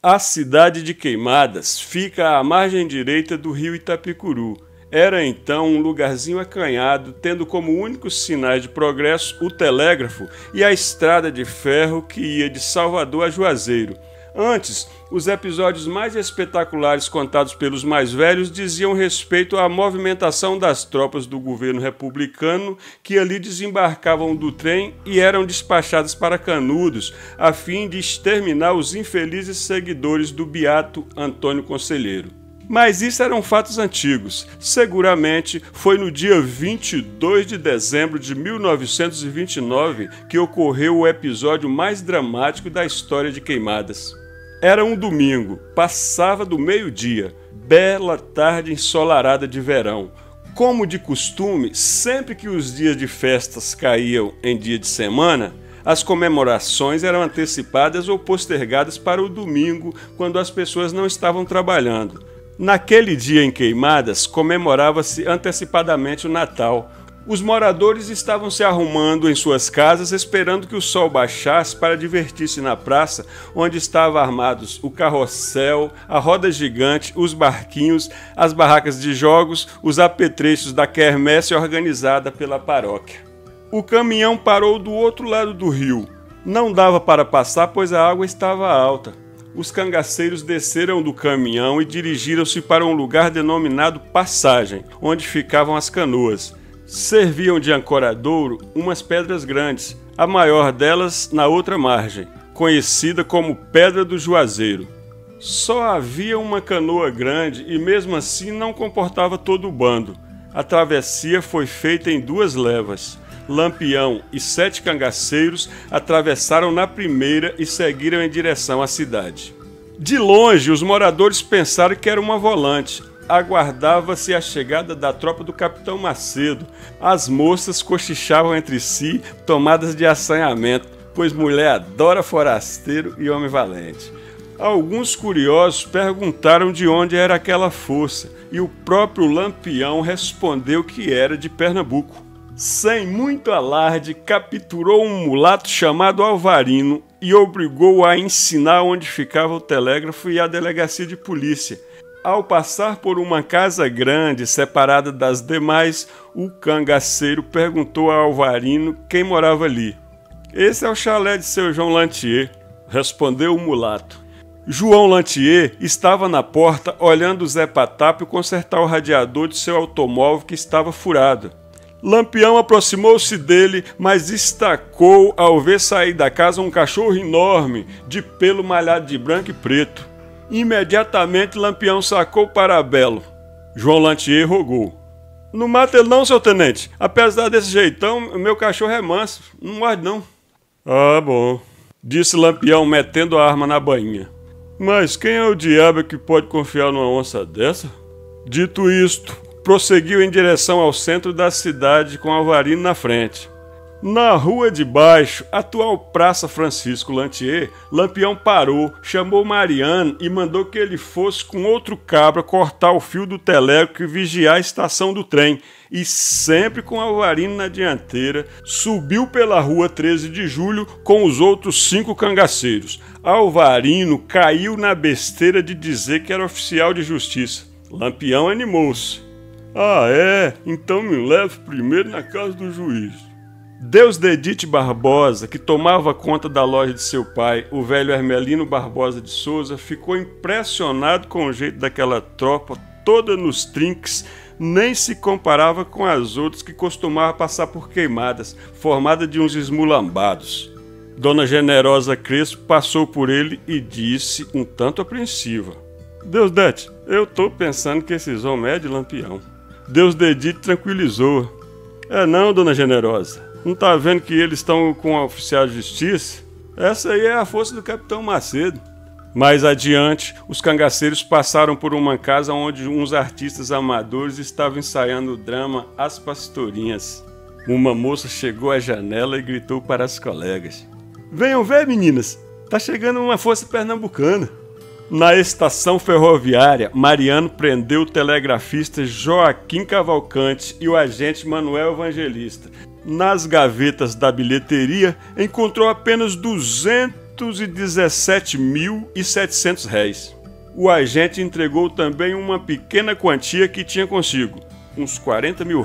A cidade de Queimadas fica à margem direita do rio Itapicuru. Era então um lugarzinho acanhado, tendo como únicos sinais de progresso o telégrafo e a estrada de ferro que ia de Salvador a Juazeiro. Antes, os episódios mais espetaculares contados pelos mais velhos diziam respeito à movimentação das tropas do governo republicano que ali desembarcavam do trem e eram despachadas para Canudos, a fim de exterminar os infelizes seguidores do beato Antônio Conselheiro. Mas isso eram fatos antigos. Seguramente foi no dia 22 de dezembro de 1929 que ocorreu o episódio mais dramático da história de Queimadas. Era um domingo, passava do meio-dia, bela tarde ensolarada de verão. Como de costume, sempre que os dias de festas caíam em dia de semana, as comemorações eram antecipadas ou postergadas para o domingo, quando as pessoas não estavam trabalhando. Naquele dia em Queimadas, comemorava-se antecipadamente o Natal. Os moradores estavam se arrumando em suas casas, esperando que o sol baixasse para divertir-se na praça, onde estavam armados o carrossel, a roda gigante, os barquinhos, as barracas de jogos, os apetrechos da quermesse organizada pela paróquia. O caminhão parou do outro lado do rio. Não dava para passar, pois a água estava alta. Os cangaceiros desceram do caminhão e dirigiram-se para um lugar denominado Passagem, onde ficavam as canoas. Serviam de ancoradouro umas pedras grandes, a maior delas na outra margem, conhecida como Pedra do Juazeiro. Só havia uma canoa grande e mesmo assim não comportava todo o bando. A travessia foi feita em 2 levas. Lampião e 7 cangaceiros atravessaram na primeira e seguiram em direção à cidade. De longe, os moradores pensaram que era uma volante. Aguardava-se a chegada da tropa do capitão Macedo. As moças cochichavam entre si, tomadas de assanhamento, pois mulher adora forasteiro e homem valente. Alguns curiosos perguntaram de onde era aquela força, e o próprio Lampião respondeu que era de Pernambuco. Sem muito alarde, capturou um mulato chamado Alvarino e obrigou-o a ensinar onde ficava o telégrafo e a delegacia de polícia. Ao passar por uma casa grande, separada das demais, o cangaceiro perguntou a Alvarino quem morava ali. "Esse é o chalé de seu João Lantier", respondeu o mulato. João Lantier estava na porta olhando o Zé Patápio consertar o radiador de seu automóvel que estava furado. Lampião aproximou-se dele, mas destacou ao ver sair da casa um cachorro enorme, de pelo malhado de branco e preto. Imediatamente Lampião sacou o parabelo. João Lantier rogou: "Não mata ele não, seu tenente. Apesar desse jeitão, meu cachorro é manso. Não morde não." "Ah, bom", disse Lampião, metendo a arma na bainha. "Mas quem é o diabo que pode confiar numa onça dessa?" Dito isto, prosseguiu em direção ao centro da cidade com Alvarino na frente. Na rua de baixo, atual Praça Francisco Lantier, Lampião parou, chamou Mariano e mandou que ele fosse com outro cabra cortar o fio do telégrafo e vigiar a estação do trem, e sempre com Alvarino na dianteira, subiu pela rua 13 de julho com os outros 5 cangaceiros. Alvarino caiu na besteira de dizer que era oficial de justiça. Lampião animou-se: "Ah, é? Então me leve primeiro na casa do juiz." Deusdedite Barbosa, que tomava conta da loja de seu pai, o velho Hermelino Barbosa de Souza, ficou impressionado com o jeito daquela tropa, toda nos trinques, nem se comparava com as outras que costumava passar por Queimadas, formada de uns esmulambados. Dona Generosa Crespo passou por ele e disse, um tanto apreensiva: "Deusdete, eu tô pensando que esses homens é de Lampião." Deusdedite tranquilizou: "É não, Dona Generosa. Não tá vendo que eles estão com o oficial de justiça? Essa aí é a força do capitão Macedo." Mais adiante, os cangaceiros passaram por uma casa onde uns artistas amadores estavam ensaiando o drama As Pastorinhas. Uma moça chegou à janela e gritou para as colegas: "Venham ver, meninas, tá chegando uma força pernambucana." Na estação ferroviária, Mariano prendeu o telegrafista Joaquim Cavalcante e o agente Manuel Evangelista. Nas gavetas da bilheteria, encontrou apenas 200 R$517.700. O agente entregou também uma pequena quantia que tinha consigo, uns R$40 mil.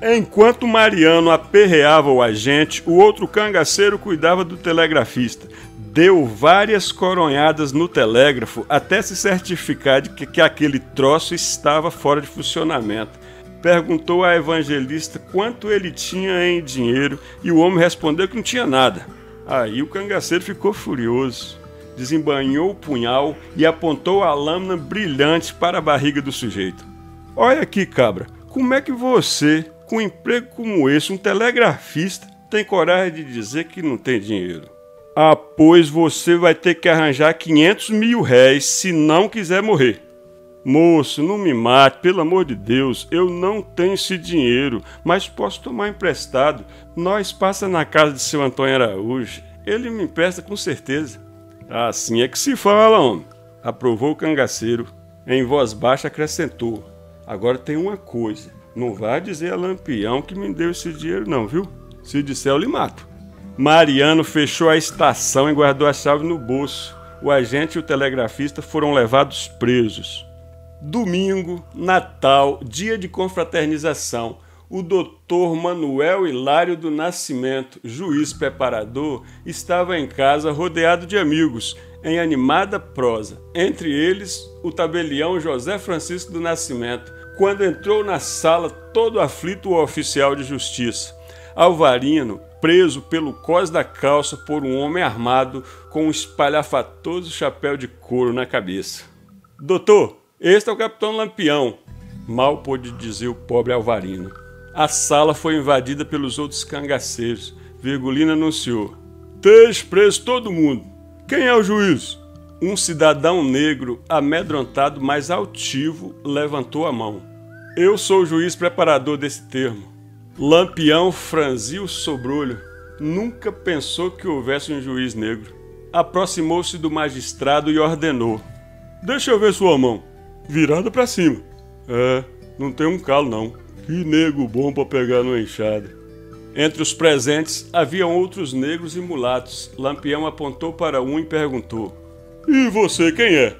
Enquanto Mariano aperreava o agente, o outro cangaceiro cuidava do telegrafista. Deu várias coronhadas no telégrafo até se certificar de que aquele troço estava fora de funcionamento. Perguntou à evangelista quanto ele tinha em dinheiro e o homem respondeu que não tinha nada. Aí o cangaceiro ficou furioso, desembainhou o punhal e apontou a lâmina brilhante para a barriga do sujeito. Olha aqui, cabra, como é que você, com um emprego como esse, um telegrafista, tem coragem de dizer que não tem dinheiro? Ah, pois você vai ter que arranjar R$500 mil se não quiser morrer. Moço, não me mate, pelo amor de Deus, eu não tenho esse dinheiro, mas posso tomar emprestado. Nós passa na casa de seu Antônio Araújo, ele me empresta com certeza. Assim é que se fala, homem, aprovou o cangaceiro. Em voz baixa acrescentou, agora tem uma coisa, não vá dizer a Lampião que me deu esse dinheiro não, viu? Se disser eu lhe mato. Mariano fechou a estação e guardou a chave no bolso. O agente e o telegrafista foram levados presos. Domingo, Natal, dia de confraternização. O doutor Manuel Hilário do Nascimento, juiz preparador, estava em casa rodeado de amigos, em animada prosa. Entre eles, o tabelião José Francisco do Nascimento, quando entrou na sala todo aflito o oficial de justiça. Alvarino, preso pelo cós da calça por um homem armado com um espalhafatoso chapéu de couro na cabeça. Doutor, este é o capitão Lampião, mal pôde dizer o pobre Alvarino. A sala foi invadida pelos outros cangaceiros. Virgulino anunciou: "Deixe preso todo mundo. Quem é o juiz?" Um cidadão negro, amedrontado, mas altivo, levantou a mão. "Eu sou o juiz preparador desse termo." Lampião franziu o sobrolho. Nunca pensou que houvesse um juiz negro. Aproximou-se do magistrado e ordenou: "Deixa eu ver sua mão. Virada pra cima." Não tem um calo não. Que nego bom pra pegar numa enxada." Entre os presentes haviam outros negros e mulatos. Lampião apontou para um e perguntou: "E você quem é?"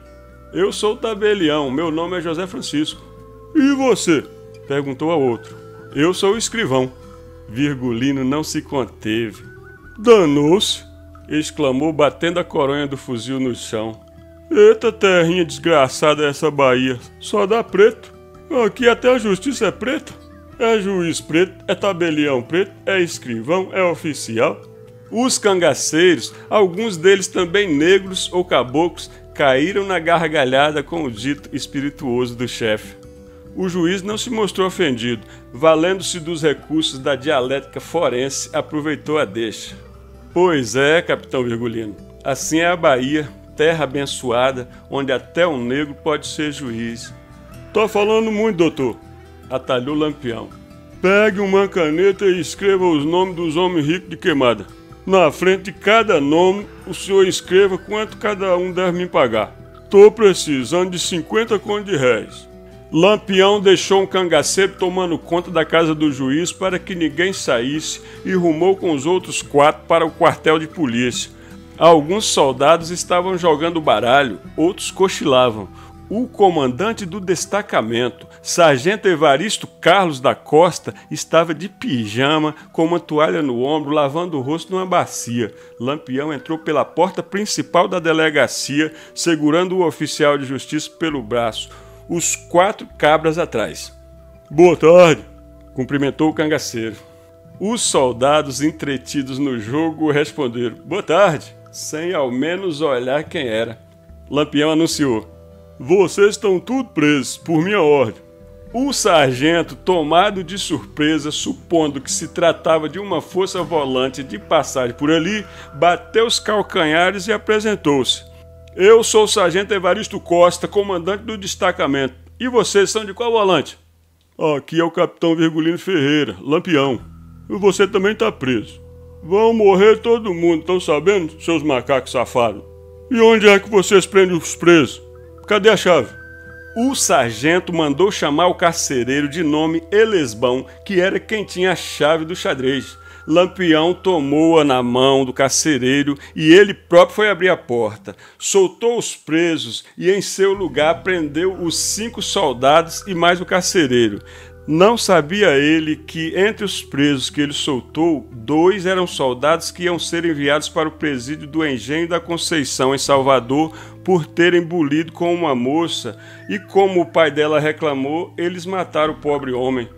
"Eu sou o tabelião, meu nome é José Francisco." "E você?" perguntou a outro. "Eu sou o escrivão." Virgulino não se conteve. "Danou-se!" exclamou, batendo a coronha do fuzil no chão. "Eita terrinha desgraçada essa Bahia, só dá preto. Aqui até a justiça é preta. É juiz preto, é tabelião preto, é escrivão, é oficial." Os cangaceiros, alguns deles também negros ou caboclos, caíram na gargalhada com o dito espirituoso do chefe. O juiz não se mostrou ofendido. Valendo-se dos recursos da dialética forense, aproveitou a deixa. "Pois é, capitão Virgulino, assim é a Bahia, terra abençoada, onde até um negro pode ser juiz." "Tá falando muito, doutor," atalhou Lampião. "Pegue uma caneta e escreva os nomes dos homens ricos de Queimada. Na frente de cada nome, o senhor escreva quanto cada um deve me pagar. Tô precisando de 50 contos de réis." Lampião deixou um cangaceiro tomando conta da casa do juiz para que ninguém saísse e rumou com os outros 4 para o quartel de polícia. Alguns soldados estavam jogando baralho, outros cochilavam. O comandante do destacamento, sargento Evaristo Carlos da Costa, estava de pijama, com uma toalha no ombro, lavando o rosto numa bacia. Lampião entrou pela porta principal da delegacia, segurando o oficial de justiça pelo braço, os 4 cabras atrás. "Boa tarde," cumprimentou o cangaceiro. Os soldados, entretidos no jogo, responderam "boa tarde", sem ao menos olhar quem era. Lampião anunciou: "Vocês estão tudo presos, por minha ordem." O sargento, tomado de surpresa, supondo que se tratava de uma força volante de passagem por ali, bateu os calcanhares e apresentou-se: "Eu sou o sargento Evaristo Costa, comandante do destacamento. E vocês são de qual volante?" "Aqui é o capitão Virgulino Ferreira, Lampião. E você também tá preso." "Vão morrer todo mundo, estão sabendo, seus macacos safados?" "E onde é que vocês prendem os presos? Cadê a chave?" O sargento mandou chamar o carcereiro de nome Elesbão, que era quem tinha a chave do xadrez. Lampião tomou-a na mão do carcereiro e ele próprio foi abrir a porta. Soltou os presos e em seu lugar prendeu os 5 soldados e mais o carcereiro. Não sabia ele que entre os presos que ele soltou, 2 eram soldados que iam ser enviados para o presídio do Engenho da Conceição, em Salvador, por terem bulido com uma moça, e como o pai dela reclamou, eles mataram o pobre homem.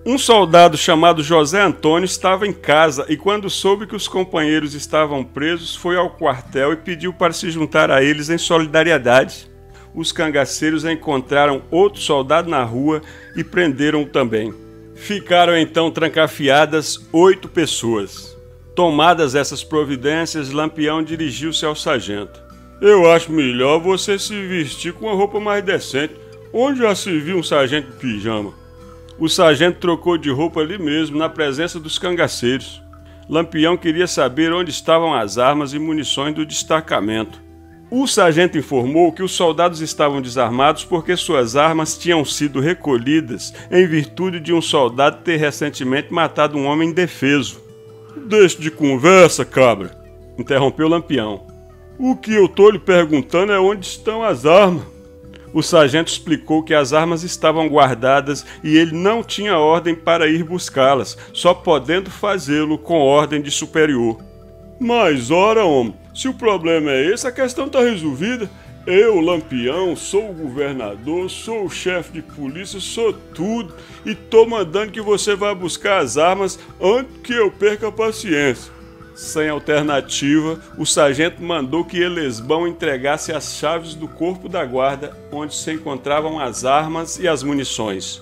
Um soldado chamado José Antônio estava em casa e quando soube que os companheiros estavam presos, foi ao quartel e pediu para se juntar a eles em solidariedade. Os cangaceiros encontraram outro soldado na rua e prenderam-o também. Ficaram então trancafiadas 8 pessoas. Tomadas essas providências, Lampião dirigiu-se ao sargento. Eu acho melhor você se vestir com uma roupa mais decente. Onde já se viu um sargento de pijama? O sargento trocou de roupa ali mesmo, na presença dos cangaceiros. Lampião queria saber onde estavam as armas e munições do destacamento. O sargento informou que os soldados estavam desarmados porque suas armas tinham sido recolhidas em virtude de um soldado ter recentemente matado um homem indefeso. Deixe de conversa, cabra, interrompeu Lampião. O que eu tô lhe perguntando é onde estão as armas. O sargento explicou que as armas estavam guardadas e ele não tinha ordem para ir buscá-las, só podendo fazê-lo com ordem de superior. Mas ora, homem, se o problema é esse, a questão está resolvida. Eu, Lampião, sou o governador, sou o chefe de polícia, sou tudo e tô mandando que você vá buscar as armas antes que eu perca a paciência. Sem alternativa, o sargento mandou que Elesbão entregasse as chaves do corpo da guarda, onde se encontravam as armas e as munições.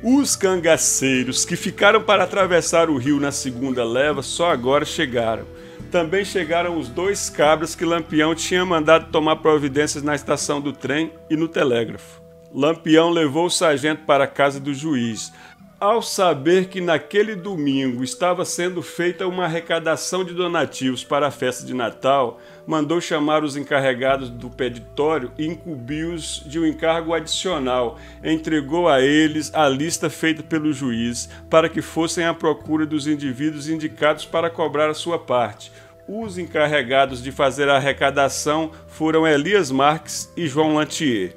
Os cangaceiros, que ficaram para atravessar o rio na segunda leva, só agora chegaram. Também chegaram os 2 cabras que Lampião tinha mandado tomar providências na estação do trem e no telégrafo. Lampião levou o sargento para a casa do juiz. Ao saber que naquele domingo estava sendo feita uma arrecadação de donativos para a festa de Natal, mandou chamar os encarregados do peditório e incumbiu-os de um encargo adicional. Entregou a eles a lista feita pelo juiz para que fossem à procura dos indivíduos indicados para cobrar a sua parte. Os encarregados de fazer a arrecadação foram Elias Marques e João Lantier.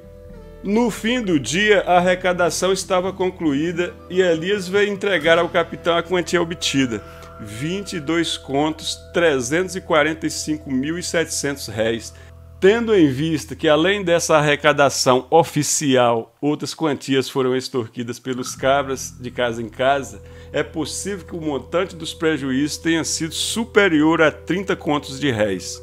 No fim do dia, a arrecadação estava concluída e Elias veio entregar ao capitão a quantia obtida, 22 contos, 345.700 réis. Tendo em vista que, além dessa arrecadação oficial, outras quantias foram extorquidas pelos cabras de casa em casa, é possível que o montante dos prejuízos tenha sido superior a 30 contos de réis.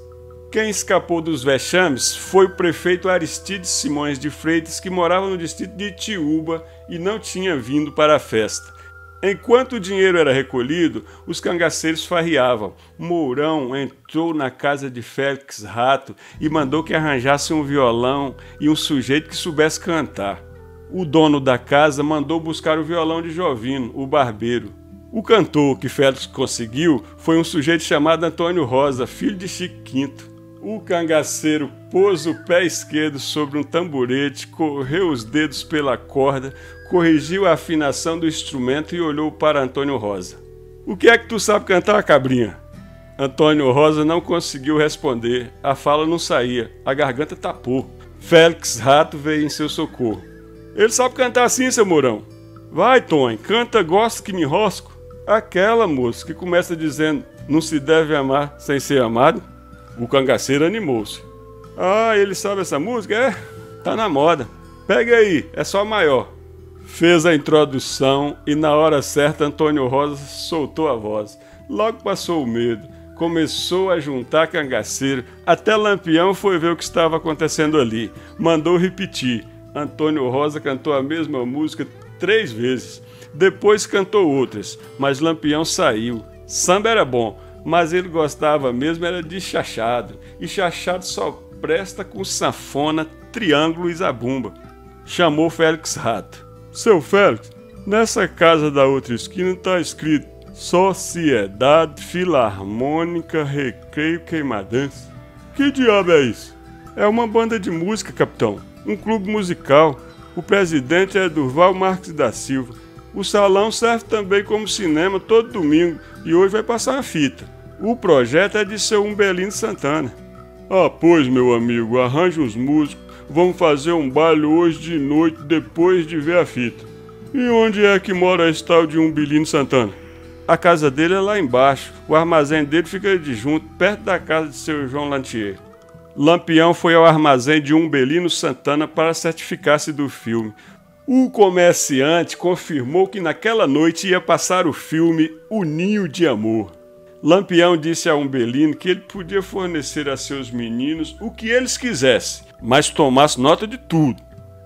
Quem escapou dos vexames foi o prefeito Aristides Simões de Freitas, que morava no distrito de Itiúba e não tinha vindo para a festa. Enquanto o dinheiro era recolhido, os cangaceiros farreavam. Mourão entrou na casa de Félix Rato e mandou que arranjasse um violão e um sujeito que soubesse cantar. O dono da casa mandou buscar o violão de Jovino, o barbeiro. O cantor que Félix conseguiu foi um sujeito chamado Antônio Rosa, filho de Chico Quinto. O cangaceiro pôs o pé esquerdo sobre um tamborete, correu os dedos pela corda, corrigiu a afinação do instrumento e olhou para Antônio Rosa. O que é que tu sabe cantar, cabrinha? Antônio Rosa não conseguiu responder, a fala não saía, a garganta tapou. Félix Rato veio em seu socorro. Ele sabe cantar assim, seu Mourão. Vai, Tony, canta Gosto que me enrosco. Aquela, moça, que começa dizendo, não se deve amar sem ser amado. O cangaceiro animou-se. Ah, ele sabe essa música? É, tá na moda. Pega aí, é só maior. Fez a introdução e na hora certa Antônio Rosa soltou a voz. Logo passou o medo. Começou a juntar cangaceiro. Até Lampião foi ver o que estava acontecendo ali. Mandou repetir. Antônio Rosa cantou a mesma música 3 vezes. Depois cantou outras, mas Lampião saiu. Samba era bom, mas ele gostava mesmo era de chachado. E chachado só presta com sanfona, triângulo e zabumba. Chamou Félix Rato. Seu Félix, nessa casa da outra esquina está escrito Sociedade Filarmônica Recreio Queimadança. Que diabo é isso? É uma banda de música, capitão. Um clube musical. O presidente é Durval Marques da Silva. O salão serve também como cinema todo domingo e hoje vai passar uma fita. O projeto é de seu Umbelino Santana. Ah, pois, meu amigo, arranje os músicos. Vamos fazer um baile hoje de noite depois de ver a fita. E onde é que mora esse tal de Umbelino Santana? A casa dele é lá embaixo. O armazém dele fica de junto, perto da casa de seu João Lantier. Lampião foi ao armazém de Umbelino Santana para certificar-se do filme. O comerciante confirmou que naquela noite ia passar o filme O Ninho de Amor. Lampião disse a Umbelino que ele podia fornecer a seus meninos o que eles quisessem, mas tomasse nota de tudo.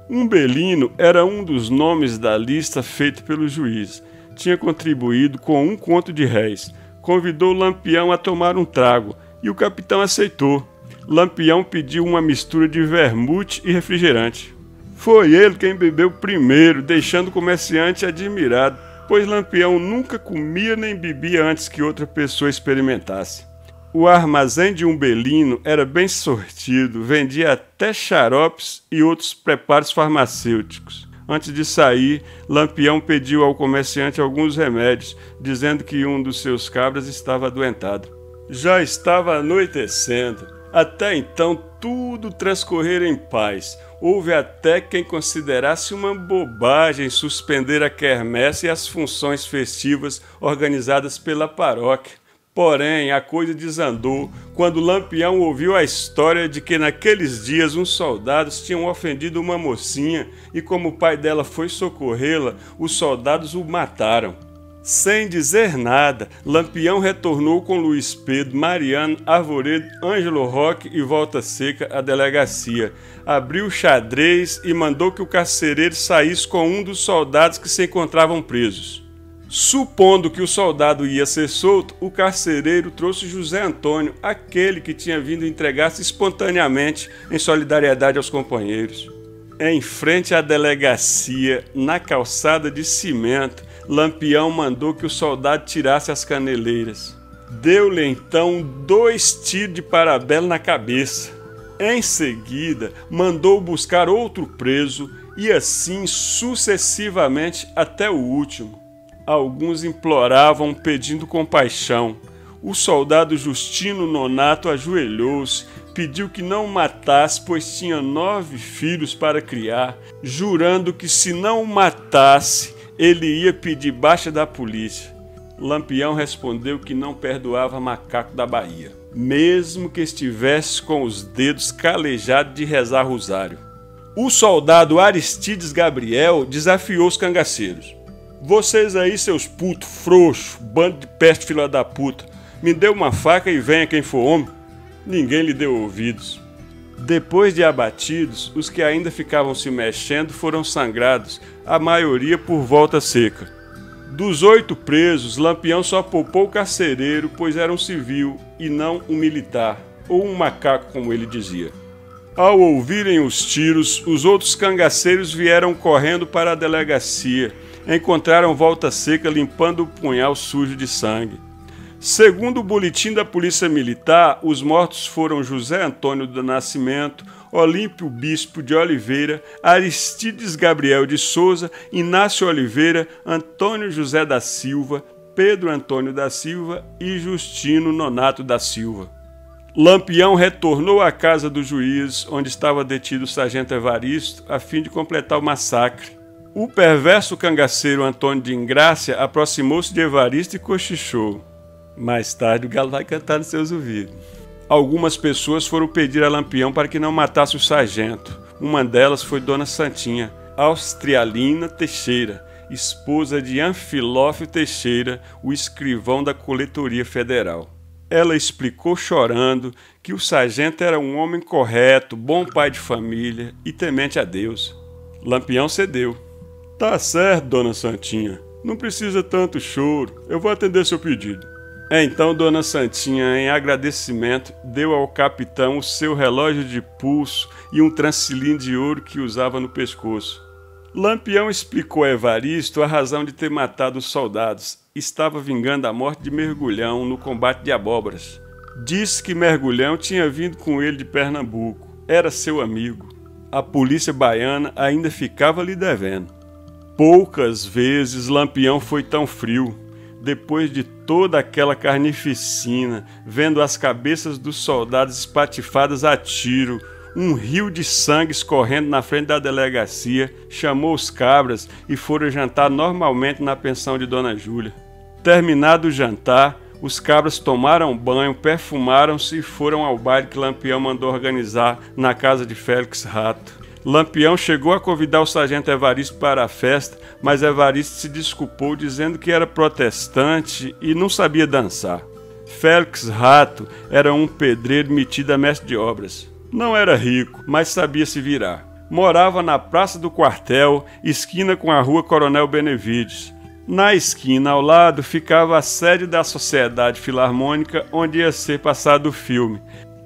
Umbelino era um dos nomes da lista feita pelo juiz. Tinha contribuído com 1 conto de réis. Convidou Lampião a tomar um trago e o capitão aceitou. Lampião pediu uma mistura de vermute e refrigerante. Foi ele quem bebeu primeiro, deixando o comerciante admirado, pois Lampião nunca comia nem bebia antes que outra pessoa experimentasse. O armazém de Umbelino era bem sortido, vendia até xaropes e outros preparos farmacêuticos. Antes de sair, Lampião pediu ao comerciante alguns remédios, dizendo que um dos seus cabras estava adoentado. Já estava anoitecendo. Até então, tudo transcorrera em paz. Houve até quem considerasse uma bobagem suspender a quermesse e as funções festivas organizadas pela paróquia. Porém, a coisa desandou quando Lampião ouviu a história de que naqueles dias uns soldados tinham ofendido uma mocinha e, como o pai dela foi socorrê-la, os soldados o mataram. Sem dizer nada, Lampião retornou com Luiz Pedro, Mariano, Arvoredo, Ângelo Roque e Volta Seca à delegacia. Abriu o xadrez e mandou que o carcereiro saísse com um dos soldados que se encontravam presos. Supondo que o soldado ia ser solto, o carcereiro trouxe José Antônio, aquele que tinha vindo entregar-se espontaneamente em solidariedade aos companheiros. Em frente à delegacia, na calçada de cimento, Lampião mandou que o soldado tirasse as caneleiras. Deu-lhe então 2 tiros de parabelo na cabeça. Em seguida, mandou buscar outro preso e assim sucessivamente até o último. Alguns imploravam pedindo compaixão. O soldado Justino Nonato ajoelhou-se, pediu que não matasse, pois tinha 9 filhos para criar, jurando que se não o matasse, ele ia pedir baixa da polícia. Lampião respondeu que não perdoava macaco da Bahia, mesmo que estivesse com os dedos calejados de rezar rosário. O soldado Aristides Gabriel desafiou os cangaceiros. Vocês aí, seus putos, frouxos, bando de peste filha da puta, me dê uma faca e venha quem for homem. Ninguém lhe deu ouvidos. Depois de abatidos, os que ainda ficavam se mexendo foram sangrados, a maioria por Volta Seca. Dos 8 presos, Lampião só poupou o carcereiro, pois era um civil e não um militar, ou um macaco, como ele dizia. Ao ouvirem os tiros, os outros cangaceiros vieram correndo para a delegacia. Encontraram Volta Seca limpando o punhal sujo de sangue. Segundo o boletim da Polícia Militar, os mortos foram José Antônio do Nascimento, Olímpio Bispo de Oliveira, Aristides Gabriel de Souza, Inácio Oliveira, Antônio José da Silva, Pedro Antônio da Silva e Justino Nonato da Silva. Lampião retornou à casa do juiz, onde estava detido o sargento Evaristo, a fim de completar o massacre. O perverso cangaceiro Antônio de Ingrácia aproximou-se de Evaristo e cochichou. Mais tarde o galo vai cantar nos seus ouvidos. Algumas pessoas foram pedir a Lampião para que não matasse o sargento. Uma delas foi Dona Santinha, Austrialina Teixeira, esposa de Anfilófio Teixeira, o escrivão da Coletoria Federal. Ela explicou chorando que o sargento era um homem correto, bom pai de família e temente a Deus. Lampião cedeu. Tá certo, Dona Santinha. Não precisa tanto choro. Eu vou atender seu pedido. Então Dona Santinha, em agradecimento, deu ao capitão o seu relógio de pulso e um transilim de ouro que usava no pescoço. Lampião explicou a Evaristo a razão de ter matado os soldados. Estava vingando a morte de Mergulhão no combate de abóboras. Disse que Mergulhão tinha vindo com ele de Pernambuco. Era seu amigo. A polícia baiana ainda ficava lhe devendo. Poucas vezes Lampião foi tão frio. Depois de toda aquela carnificina, vendo as cabeças dos soldados espatifadas a tiro, um rio de sangue escorrendo na frente da delegacia, chamou os cabras e foram jantar normalmente na pensão de Dona Júlia. Terminado o jantar, os cabras tomaram banho, perfumaram-se e foram ao baile que Lampião mandou organizar na casa de Félix Rato. Lampião chegou a convidar o sargento Evaristo para a festa, mas Evaristo se desculpou dizendo que era protestante e não sabia dançar. Félix Rato era um pedreiro metido a mestre de obras. Não era rico, mas sabia se virar. Morava na Praça do Quartel, esquina com a Rua Coronel Benevides. Na esquina ao lado ficava a sede da Sociedade Filarmônica, onde ia ser passado o filme.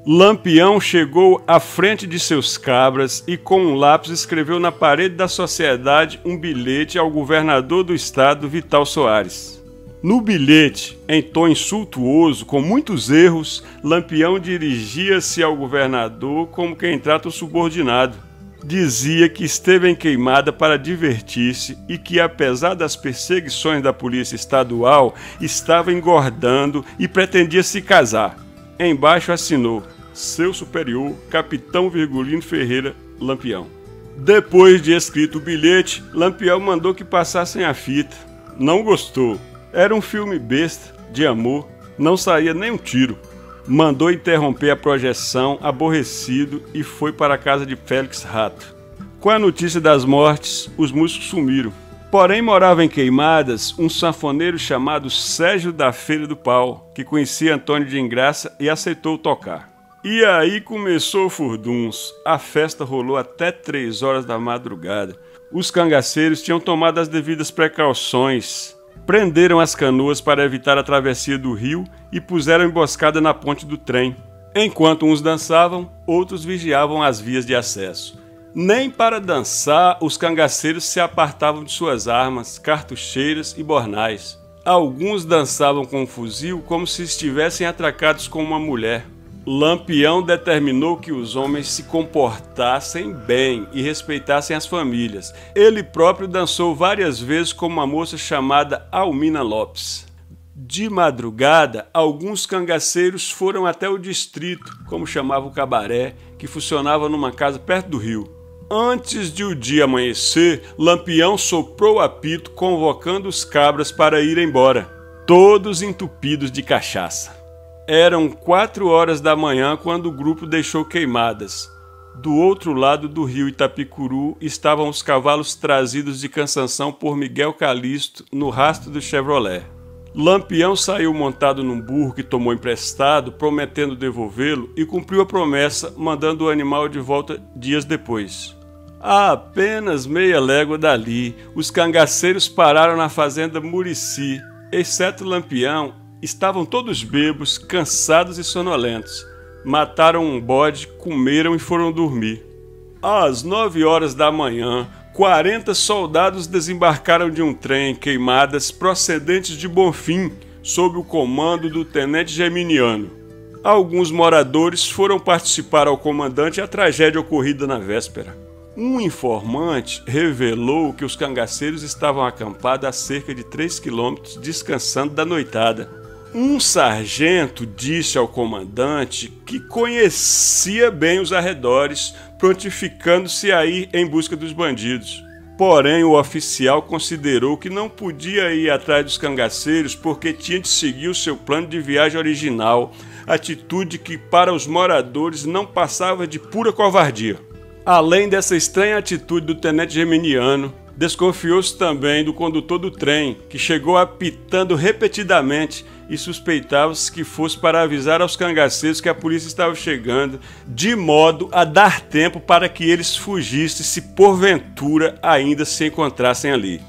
Lampião chegou à frente de seus cabras e com um lápis escreveu na parede da sociedade um bilhete ao governador do estado, Vital Soares. No bilhete, em tom insultuoso, com muitos erros, Lampião dirigia-se ao governador como quem trata o subordinado. Dizia que esteve em Queimada para divertir-se e que, apesar das perseguições da polícia estadual, estava engordando e pretendia se casar. Embaixo assinou: seu superior, Capitão Virgulino Ferreira Lampião. Depois de escrito o bilhete, Lampião mandou que passassem a fita. Não gostou. Era um filme besta, de amor, não saía nem um tiro. Mandou interromper a projeção, aborrecido, e foi para a casa de Félix Rato. Com a notícia das mortes, os músicos sumiram. Porém, morava em Queimadas um sanfoneiro chamado Sérgio da Feira do Pau, que conhecia Antônio de Ingraça e aceitou tocar. E aí começou o furduns. A festa rolou até 3 horas da madrugada. Os cangaceiros tinham tomado as devidas precauções. Prenderam as canoas para evitar a travessia do rio e puseram emboscada na ponte do trem. Enquanto uns dançavam, outros vigiavam as vias de acesso. Nem para dançar os cangaceiros se apartavam de suas armas, cartucheiras e bornais. Alguns dançavam com um fuzil como se estivessem atracados com uma mulher. Lampião determinou que os homens se comportassem bem e respeitassem as famílias. Ele próprio dançou várias vezes com uma moça chamada Almina Lopes. De madrugada, alguns cangaceiros foram até o distrito, como chamava o cabaré, que funcionava numa casa perto do rio. Antes de o dia amanhecer, Lampião soprou o apito, convocando os cabras para ir embora, todos entupidos de cachaça. Eram 4 horas da manhã quando o grupo deixou Queimadas. Do outro lado do rio Itapicuru estavam os cavalos trazidos de Cansanção por Miguel Calixto no rastro do Chevrolet. Lampião saiu montado num burro que tomou emprestado, prometendo devolvê-lo, e cumpriu a promessa, mandando o animal de volta dias depois. A apenas meia légua dali, os cangaceiros pararam na fazenda Murici, exceto Lampião. Estavam todos bêbados, cansados e sonolentos. Mataram um bode, comeram e foram dormir. Às 9 horas da manhã, 40 soldados desembarcaram de um trem em Queimadas procedentes de Bonfim, sob o comando do tenente Geminiano. Alguns moradores foram participar ao comandante a tragédia ocorrida na véspera. Um informante revelou que os cangaceiros estavam acampados a cerca de 3 quilômetros, descansando da noitada. Um sargento disse ao comandante que conhecia bem os arredores, prontificando-se a ir em busca dos bandidos. Porém, o oficial considerou que não podia ir atrás dos cangaceiros porque tinha de seguir o seu plano de viagem original, atitude que para os moradores não passava de pura covardia. Além dessa estranha atitude do tenente Geminiano, desconfiou-se também do condutor do trem, que chegou apitando repetidamente e suspeitava-se que fosse para avisar aos cangaceiros que a polícia estava chegando, de modo a dar tempo para que eles fugissem se porventura ainda se encontrassem ali.